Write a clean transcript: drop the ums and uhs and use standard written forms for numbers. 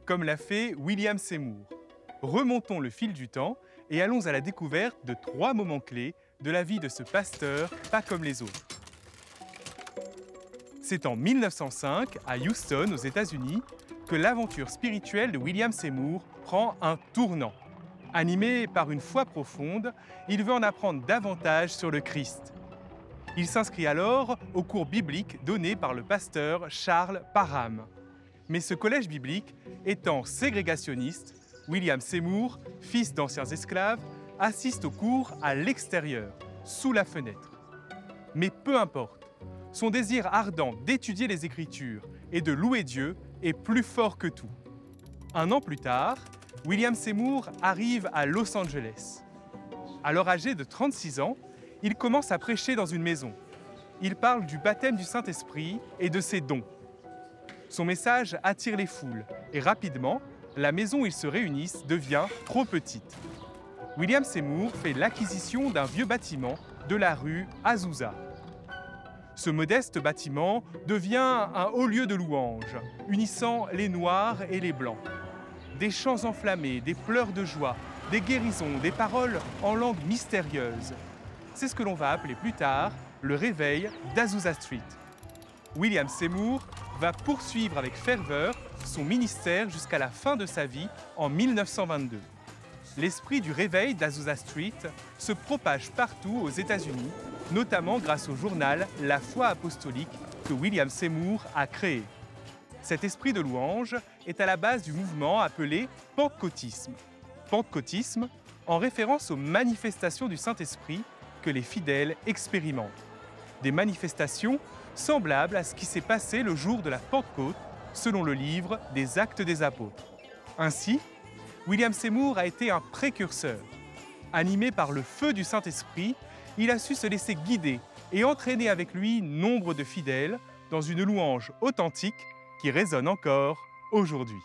comme l'a fait William Seymour. Remontons le fil du temps et allons à la découverte de 3 moments clés de la vie de ce pasteur pas comme les autres. C'est en 1905, à Houston, aux États-Unis, que l'aventure spirituelle de William Seymour prend un tournant. Animé par une foi profonde, il veut en apprendre davantage sur le Christ. Il s'inscrit alors au cours biblique donné par le pasteur Charles Parham. Mais ce collège biblique étant ségrégationniste, William Seymour, fils d'anciens esclaves, assiste au cours à l'extérieur, sous la fenêtre. Mais peu importe, son désir ardent d'étudier les Écritures et de louer Dieu est plus fort que tout. Un an plus tard, William Seymour arrive à Los Angeles. Alors âgé de 36 ans, il commence à prêcher dans une maison. Il parle du baptême du Saint-Esprit et de ses dons. Son message attire les foules et rapidement, la maison où ils se réunissent devient trop petite. William Seymour fait l'acquisition d'un vieux bâtiment de la rue Azusa. Ce modeste bâtiment devient un haut lieu de louange, unissant les Noirs et les Blancs. Des chants enflammés, des pleurs de joie, des guérisons, des paroles en langue mystérieuse. C'est ce que l'on va appeler plus tard le réveil d'Azusa Street. William Seymour va poursuivre avec ferveur son ministère jusqu'à la fin de sa vie en 1922. L'esprit du réveil d'Azusa Street se propage partout aux États-Unis, notamment grâce au journal La Foi apostolique que William Seymour a créé. Cet esprit de louange est à la base du mouvement appelé pentecôtisme. Pentecôtisme en référence aux manifestations du Saint-Esprit que les fidèles expérimentent. Des manifestations semblables à ce qui s'est passé le jour de la Pentecôte, selon le livre des Actes des Apôtres. Ainsi, William Seymour a été un précurseur. Animé par le feu du Saint-Esprit, il a su se laisser guider et entraîner avec lui nombre de fidèles dans une louange authentique qui résonne encore aujourd'hui.